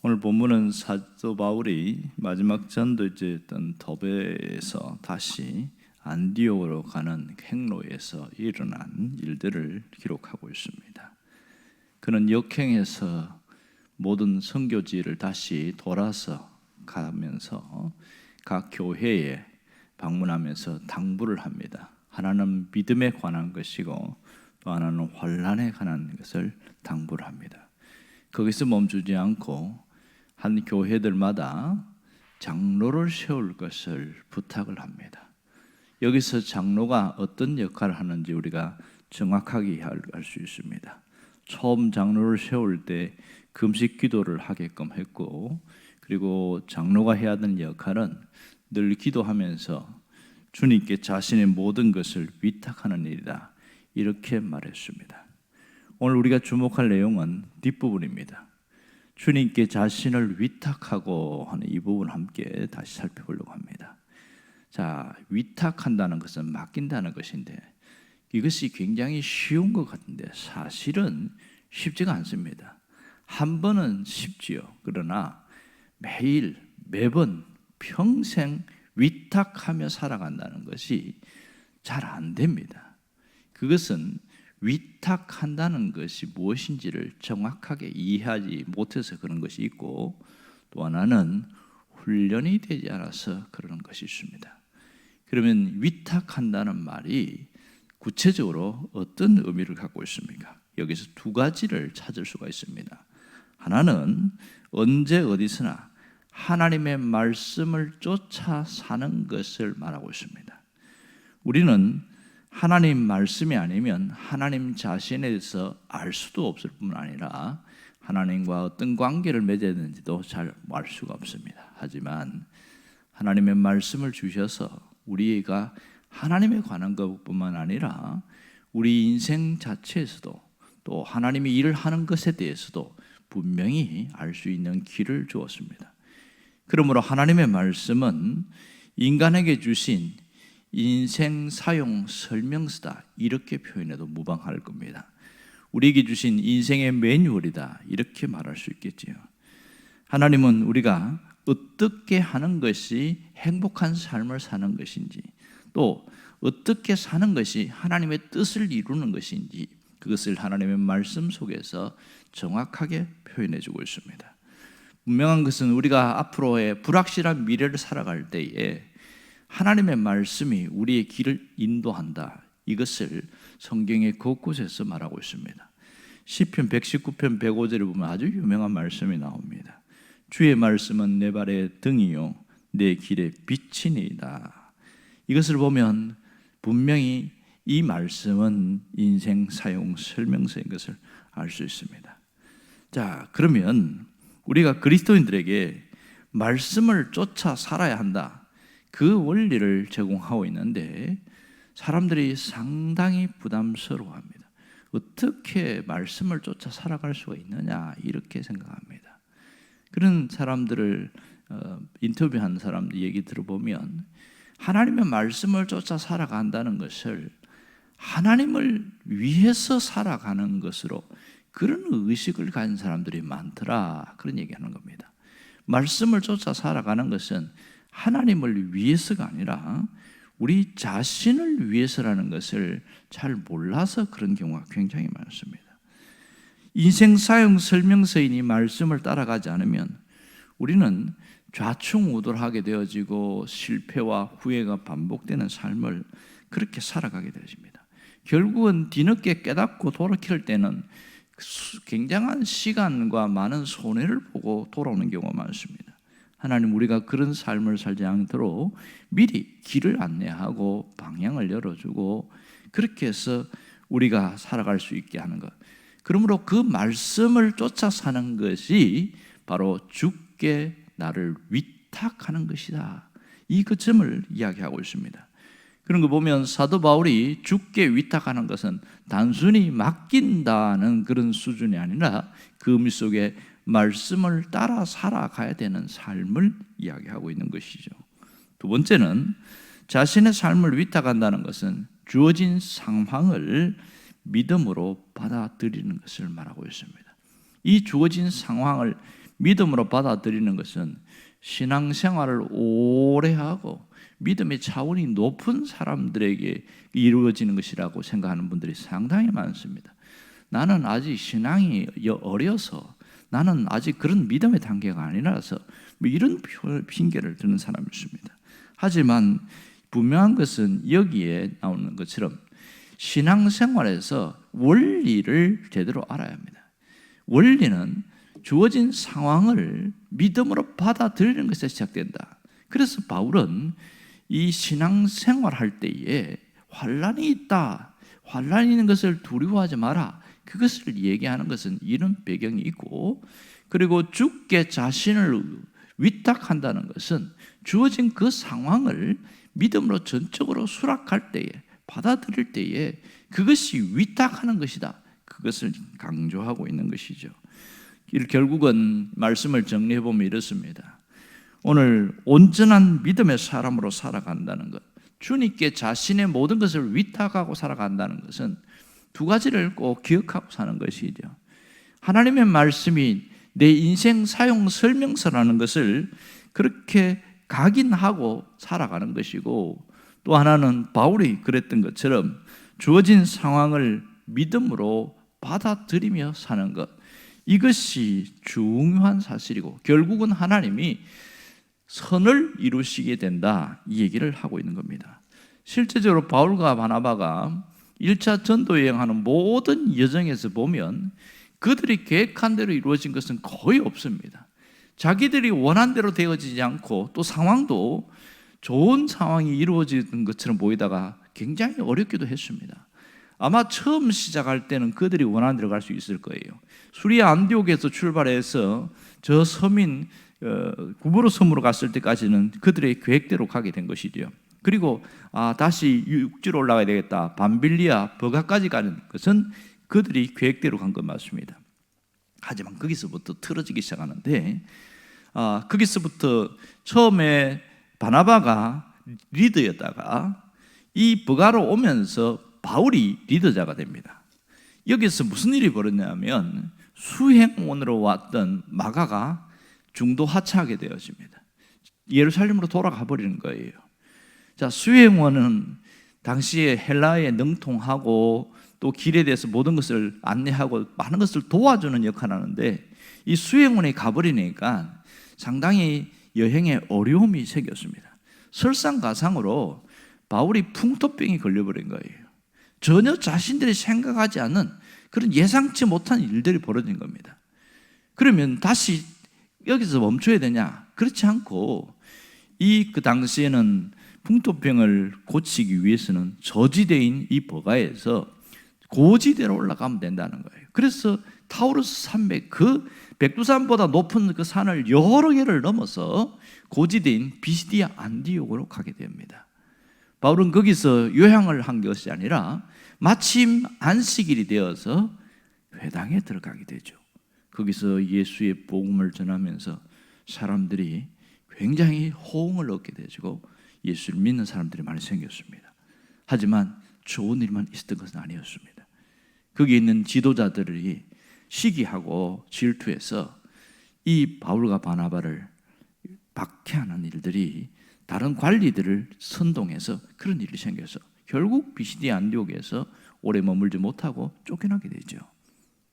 오늘 본문은 사도 바울이 마지막 전도지였던 더베에서 다시 안디옥으로 가는 행로에서 일어난 일들을 기록하고 있습니다. 그는 역행해서 모든 선교지를 다시 돌아서 가면서 각 교회에 방문하면서 당부를 합니다. 하나는 믿음에 관한 것이고 또 하나는 환난에 관한 것을 당부를 합니다. 거기서 멈추지 않고 한 교회들마다 장로를 세울 것을 부탁을 합니다. 여기서 장로가 어떤 역할을 하는지 우리가 정확하게 알 수 있습니다. 처음 장로를 세울 때 금식 기도를 하게끔 했고, 그리고 장로가 해야 하는 역할은 늘 기도하면서 주님께 자신의 모든 것을 위탁하는 일이다, 이렇게 말했습니다. 오늘 우리가 주목할 내용은 뒷부분입니다. 주님께 자신을 위탁하고 하는 이 부분 함께 다시 살펴보려고 합니다. 자, 위탁한다는 것은 맡긴다는 것인데 이것이 굉장히 쉬운 것 같은데 사실은 쉽지가 않습니다. 한 번은 쉽지요. 그러나 매일, 매번, 평생 위탁하며 살아간다는 것이 잘 안 됩니다. 그것은 위탁한다는 것이 무엇인지를 정확하게 이해하지 못해서 그런 것이 있고, 또 하나는 훈련이 되지 않아서 그런 것이 있습니다. 그러면 위탁한다는 말이 구체적으로 어떤 의미를 갖고 있습니까? 여기서 두 가지를 찾을 수가 있습니다. 하나는 언제 어디서나 하나님의 말씀을 쫓아 사는 것을 말하고 있습니다. 우리는 하나님 말씀이 아니면 하나님 자신에 대해서 알 수도 없을 뿐만 아니라 하나님과 어떤 관계를 맺어야 되는지도 잘 알 수가 없습니다. 하지만 하나님의 말씀을 주셔서 우리가 하나님에 관한 것뿐만 아니라 우리 인생 자체에서도 또 하나님이 일을 하는 것에 대해서도 분명히 알 수 있는 길을 주었습니다. 그러므로 하나님의 말씀은 인간에게 주신 인생 사용 설명서다, 이렇게 표현해도 무방할 겁니다. 우리에게 주신 인생의 매뉴얼이다, 이렇게 말할 수 있겠지요. 하나님은 우리가 어떻게 하는 것이 행복한 삶을 사는 것인지, 또 어떻게 사는 것이 하나님의 뜻을 이루는 것인지, 그것을 하나님의 말씀 속에서 정확하게 표현해 주고 있습니다. 분명한 것은 우리가 앞으로의 불확실한 미래를 살아갈 때에 하나님의 말씀이 우리의 길을 인도한다, 이것을 성경의 곳곳에서 말하고 있습니다. 시편 119편 105절을 보면 아주 유명한 말씀이 나옵니다. 주의 말씀은 내 발의 등이요 내 길의 빛이니이다. 이것을 보면 분명히 이 말씀은 인생 사용 설명서인 것을 알 수 있습니다. 자, 그러면 우리가 그리스도인들에게 말씀을 쫓아 살아야 한다, 그 원리를 제공하고 있는데 사람들이 상당히 부담스러워합니다. 어떻게 말씀을 쫓아 살아갈 수가 있느냐, 이렇게 생각합니다. 그런 사람들을 인터뷰한 사람들 얘기 들어보면 하나님의 말씀을 쫓아 살아간다는 것을 하나님을 위해서 살아가는 것으로 그런 의식을 가진 사람들이 많더라, 그런 얘기하는 겁니다. 말씀을 쫓아 살아가는 것은 하나님을 위해서가 아니라 우리 자신을 위해서라는 것을 잘 몰라서 그런 경우가 굉장히 많습니다. 인생 사용 설명서인 이 말씀을 따라가지 않으면 우리는 좌충우돌하게 되어지고 실패와 후회가 반복되는 삶을 그렇게 살아가게 되어집니다. 결국은 뒤늦게 깨닫고 돌이킬 때는 굉장한 시간과 많은 손해를 보고 돌아오는 경우가 많습니다. 하나님, 우리가 그런 삶을 살지 않도록 미리 길을 안내하고 방향을 열어주고 그렇게 해서 우리가 살아갈 수 있게 하는 것, 그러므로 그 말씀을 쫓아 사는 것이 바로 주께 나를 위탁하는 것이다, 이 그 점을 이야기하고 있습니다. 그런 거 보면 사도 바울이 주께 위탁하는 것은 단순히 맡긴다는 그런 수준이 아니라 그 의미 속에 말씀을 따라 살아가야 되는 삶을 이야기하고 있는 것이죠. 두 번째는 자신의 삶을 위탁한다는 것은 주어진 상황을 믿음으로 받아들이는 것을 말하고 있습니다. 이 주어진 상황을 믿음으로 받아들이는 것은 신앙생활을 오래 하고 믿음의 차원이 높은 사람들에게 이루어지는 것이라고 생각하는 분들이 상당히 많습니다. 나는 아직 신앙이 어려서, 나는 아직 그런 믿음의 단계가 아니라서 뭐 이런 핑계를 드는 사람이 있습니다. 하지만 분명한 것은 여기에 나오는 것처럼 신앙생활에서 원리를 제대로 알아야 합니다. 원리는 주어진 상황을 믿음으로 받아들이는 것에서 시작된다. 그래서 바울은 이 신앙생활 할 때에 환난이 있다, 환난이 있는 것을 두려워하지 마라, 그것을 얘기하는 것은 이런 배경이 있고, 그리고 주께 자신을 위탁한다는 것은 주어진 그 상황을 믿음으로 전적으로 수락할 때에, 받아들일 때에 그것이 위탁하는 것이다, 그것을 강조하고 있는 것이죠. 결국은 말씀을 정리해 보면 이렇습니다. 오늘 온전한 믿음의 사람으로 살아간다는 것, 주님께 자신의 모든 것을 위탁하고 살아간다는 것은 두 가지를 꼭 기억하고 사는 것이죠. 하나님의 말씀이 내 인생 사용 설명서라는 것을 그렇게 각인하고 살아가는 것이고, 또 하나는 바울이 그랬던 것처럼 주어진 상황을 믿음으로 받아들이며 사는 것, 이것이 중요한 사실이고 결국은 하나님이 선을 이루시게 된다, 이 얘기를 하고 있는 겁니다. 실제적으로 바울과 바나바가 1차 전도 여행하는 모든 여정에서 보면 그들이 계획한 대로 이루어진 것은 거의 없습니다. 자기들이 원한 대로 되어지지 않고 또 상황도 좋은 상황이 이루어지는 것처럼 보이다가 굉장히 어렵기도 했습니다. 아마 처음 시작할 때는 그들이 원하는 대로 갈 수 있을 거예요. 수리아 안디옥에서 출발해서 저 섬인 구브로 섬으로 갔을 때까지는 그들의 계획대로 가게 된 것이죠. 그리고 다시 육지로 올라가야 되겠다, 밤빌리아 버가까지 가는 것은 그들이 계획대로 간 건 맞습니다. 하지만 거기서부터 틀어지기 시작하는데, 거기서부터 처음에 바나바가 리더였다가 이 버가로 오면서 바울이 리더자가 됩니다. 여기서 무슨 일이 벌어졌냐면 수행원으로 왔던 마가가 중도 하차하게 되어집니다. 예루살렘으로 돌아가 버리는 거예요. 자, 수행원은 당시에 헬라어에 능통하고 또 길에 대해서 모든 것을 안내하고 많은 것을 도와주는 역할을 하는데, 이 수행원이 가버리니까 상당히 여행에 어려움이 생겼습니다. 설상가상으로 바울이 풍토병이 걸려버린 거예요. 전혀 자신들이 생각하지 않은 그런 예상치 못한 일들이 벌어진 겁니다. 그러면 다시 여기서 멈춰야 되냐? 그렇지 않고 그 당시에는 풍토병을 고치기 위해서는 저지대인 이 버가에서 고지대로 올라가면 된다는 거예요. 그래서 타우루스 산맥, 그 백두산보다 높은 그 산을 여러 개를 넘어서 고지대인 비시디아 안디옥으로 가게 됩니다. 바울은 거기서 요양을 한 것이 아니라 마침 안식일이 되어서 회당에 들어가게 되죠. 거기서 예수의 복음을 전하면서 사람들이 굉장히 호응을 얻게 되고 예수를 믿는 사람들이 많이 생겼습니다. 하지만 좋은 일만 있었던 것은 아니었습니다. 거기에 있는 지도자들이 시기하고 질투해서 이 바울과 바나바를 박해하는 일들이, 다른 관리들을 선동해서 그런 일이 생겨서 결국 비시디아 안디옥에서 오래 머물지 못하고 쫓겨나게 되죠.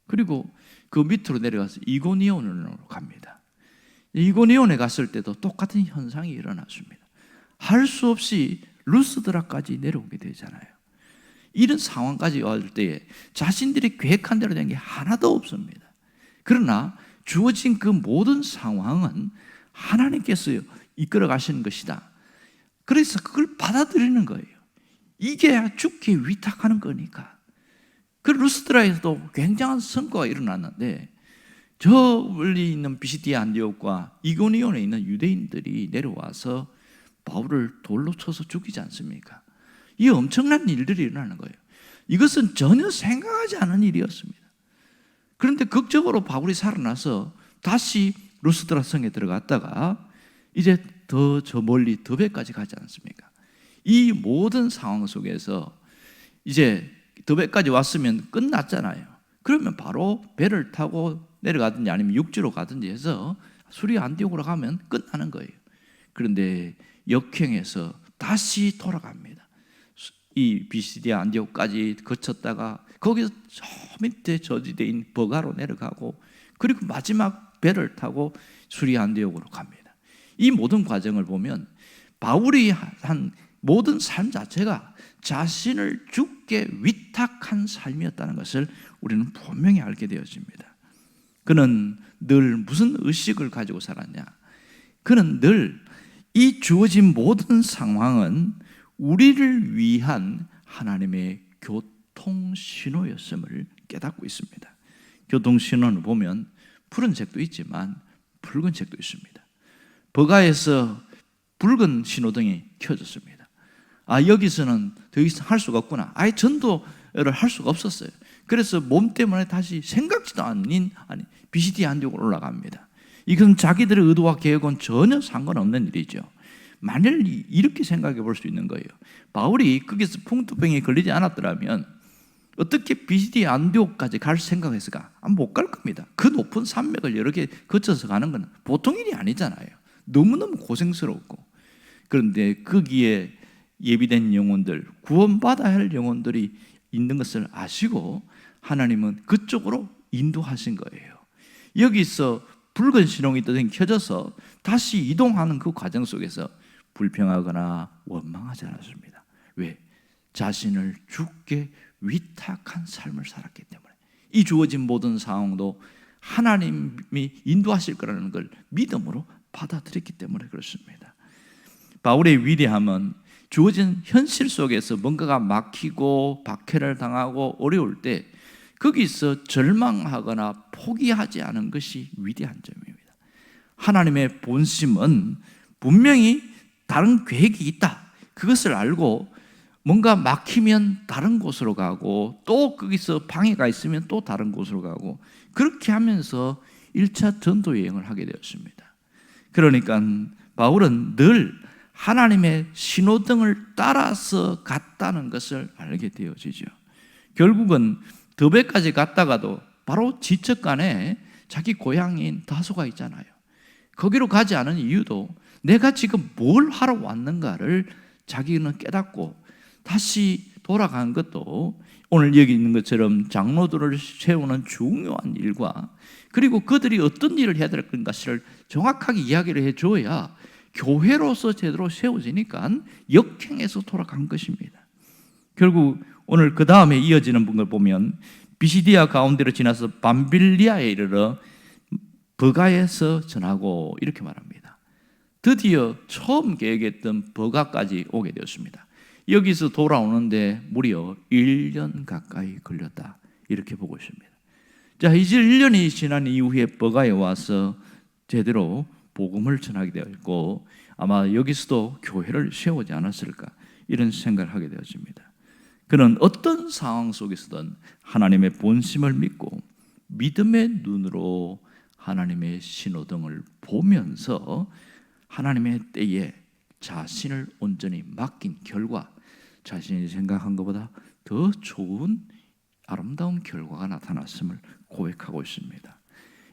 그리고 그 밑으로 내려가서 이고니온으로 갑니다. 이고니온에 갔을 때도 똑같은 현상이 일어났습니다. 할 수 없이 루스드라까지 내려오게 되잖아요. 이런 상황까지 왔을 때에 자신들이 계획한 대로 된 게 하나도 없습니다. 그러나 주어진 그 모든 상황은 하나님께서 이끌어 가시는 것이다. 그래서 그걸 받아들이는 거예요. 이게 주께 위탁하는 거니까. 그 루스드라에서도 굉장한 성과가 일어났는데, 저 멀리 있는 비시디아 안디옥과 이고니온에 있는 유대인들이 내려와서 바울을 돌로 쳐서 죽이지 않습니까? 이 엄청난 일들이 일어나는 거예요. 이것은 전혀 생각하지 않은 일이었습니다. 그런데 극적으로 바울이 살아나서 다시 루스드라 성에 들어갔다가 이제 더 저 멀리 더베까지 가지 않습니까? 이 모든 상황 속에서 이제 더베까지 왔으면 끝났잖아요. 그러면 바로 배를 타고 내려가든지 아니면 육지로 가든지 해서 수리 안디옥으로 가면 끝나는 거예요. 그런데 역행해서 다시 돌아갑니다. 이 비시디아 안디옥까지 거쳤다가 거기서 저 밑에 저지대인 버가로 내려가고 그리고 마지막 배를 타고 수리 안디옥으로 갑니다. 이 모든 과정을 보면 바울이 한 모든 삶 자체가 자신을 주께 위탁한 삶이었다는 것을 우리는 분명히 알게 되어집니다. 그는 늘 무슨 의식을 가지고 살았냐? 그는 늘 이 주어진 모든 상황은 우리를 위한 하나님의 교통신호였음을 깨닫고 있습니다. 교통신호를 보면 푸른색도 있지만 붉은색도 있습니다. 버가에서 붉은 신호등이 켜졌습니다. 여기서는 더 이상 할 수가 없구나. 아예 전도를 할 수가 없었어요. 그래서 몸 때문에 다시 생각지도 않은 비시디아 안디옥으로 올라갑니다. 이건 자기들의 의도와 계획은 전혀 상관없는 일이죠. 만일 이렇게 생각해 볼 수 있는 거예요. 바울이 거기서 풍토병에 걸리지 않았더라면 어떻게 비시디아 안디옥까지 갈 생각했을까? 못 갈 겁니다. 그 높은 산맥을 여러 개 거쳐서 가는 건 보통 일이 아니잖아요. 너무너무 고생스럽고. 그런데 거기에 예비된 영혼들, 구원받아야 할 영혼들이 있는 것을 아시고 하나님은 그쪽으로 인도하신 거예요. 여기서 붉은 신호등이 또 켜져서 다시 이동하는 그 과정 속에서 불평하거나 원망하지 않았습니다. 왜? 자신을 주께 위탁한 삶을 살았기 때문에. 이 주어진 모든 상황도 하나님이 인도하실 거라는 걸 믿음으로 받아들였기 때문에 그렇습니다. 바울의 위대함은 주어진 현실 속에서 뭔가가 막히고 박해를 당하고 어려울 때 거기서 절망하거나 포기하지 않은 것이 위대한 점입니다. 하나님의 본심은 분명히 다른 계획이 있다. 그것을 알고 뭔가 막히면 다른 곳으로 가고 또 거기서 방해가 있으면 또 다른 곳으로 가고 그렇게 하면서 1차 전도 여행을 하게 되었습니다. 그러니까 바울은 늘 하나님의 신호등을 따라서 갔다는 것을 알게 되어지죠. 결국은 더베까지 갔다가도 바로 지척간에 자기 고향인 다소가 있잖아요. 거기로 가지 않은 이유도 내가 지금 뭘 하러 왔는가를 자기는 깨닫고 다시 돌아간 것도 오늘 여기 있는 것처럼 장로들을 세우는 중요한 일과 그리고 그들이 어떤 일을 해야 될 것인가를 정확하게 이야기를 해줘야 교회로서 제대로 세워지니까 역행해서 돌아간 것입니다. 결국 오늘 그 다음에 이어지는 걸 보면 비시디아 가운데로 지나서 밤빌리아에 이르러 버가에서 전하고 이렇게 말합니다. 드디어 처음 계획했던 버가까지 오게 되었습니다. 여기서 돌아오는데 무려 1년 가까이 걸렸다 이렇게 보고 있습니다. 자, 이제 1년이 지난 이후에 버가에 와서 제대로 복음을 전하게 되었고 아마 여기서도 교회를 세우지 않았을까 이런 생각을 하게 되었습니다. 그는 어떤 상황 속에서든 하나님의 본심을 믿고 믿음의 눈으로 하나님의 신호등을 보면서 하나님의 때에 자신을 온전히 맡긴 결과 자신이 생각한 것보다 더 좋은 아름다운 결과가 나타났음을 고백하고 있습니다.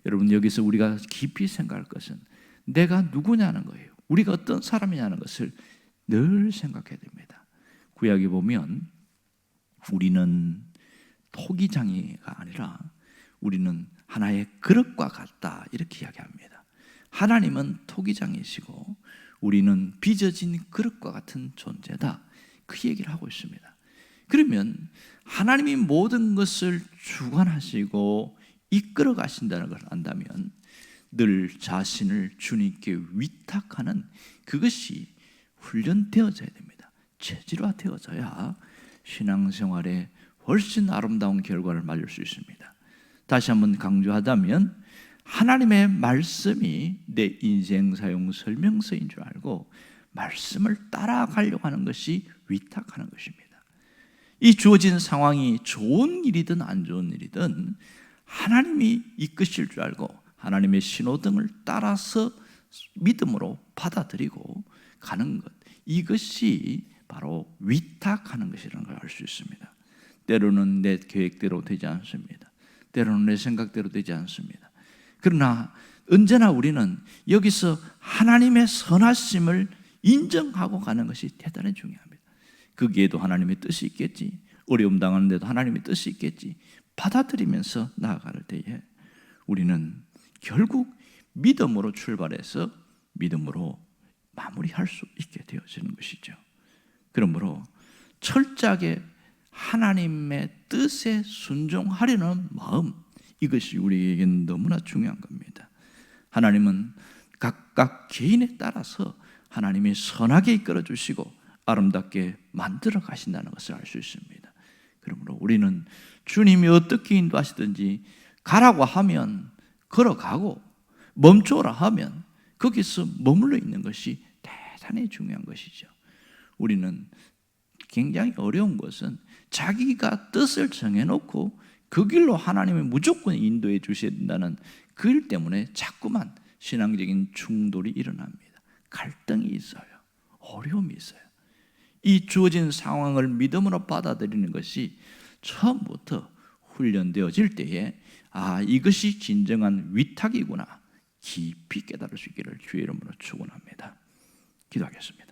여러분, 여기서 우리가 깊이 생각할 것은 내가 누구냐는 거예요. 우리가 어떤 사람이냐는 것을 늘 생각해야 됩니다. 구약에 보면 우리는 토기장이가 아니라 우리는 하나의 그릇과 같다 이렇게 이야기합니다. 하나님은 토기장이시고 우리는 빚어진 그릇과 같은 존재다 그 얘기를 하고 있습니다. 그러면 하나님이 모든 것을 주관하시고 이끌어 가신다는 걸 안다면 늘 자신을 주님께 위탁하는 그것이 훈련되어져야 됩니다. 체질화되어져야 신앙생활에 훨씬 아름다운 결과를 맞을 수 있습니다. 다시 한번 강조하자면 하나님의 말씀이 내 인생 사용 설명서인 줄 알고 말씀을 따라가려고 하는 것이 위탁하는 것입니다. 이 주어진 상황이 좋은 일이든 안 좋은 일이든 하나님이 이끄실 줄 알고 하나님의 신호등을 따라서 믿음으로 받아들이고 가는 것, 이것이 바로 위탁하는 것이라는 걸 알 수 있습니다. 때로는 내 계획대로 되지 않습니다. 때로는 내 생각대로 되지 않습니다. 그러나 언제나 우리는 여기서 하나님의 선하심을 인정하고 가는 것이 대단히 중요합니다. 거기에도 하나님의 뜻이 있겠지, 어려움 당하는데도 하나님의 뜻이 있겠지, 받아들이면서 나아갈 때에 우리는 결국 믿음으로 출발해서 믿음으로 마무리할 수 있게 되어지는 것이죠. 그러므로 철저하게 하나님의 뜻에 순종하려는 마음, 이것이 우리에게는 너무나 중요한 겁니다. 하나님은 각각 개인에 따라서 하나님이 선하게 이끌어 주시고 아름답게 만들어 가신다는 것을 알 수 있습니다. 그러므로 우리는 주님이 어떻게 인도하시든지 가라고 하면 걸어가고 멈춰라 하면 거기서 머물러 있는 것이 대단히 중요한 것이죠. 우리는 굉장히 어려운 것은 자기가 뜻을 정해놓고 그 길로 하나님이 무조건 인도해 주셔야 된다는 그 일 때문에 자꾸만 신앙적인 충돌이 일어납니다. 갈등이 있어요. 어려움이 있어요. 이 주어진 상황을 믿음으로 받아들이는 것이 처음부터 훈련되어질 때에 이것이 진정한 위탁이구나 깊이 깨달을 수 있기를 주의 이름으로 축원합니다. 기도하겠습니다.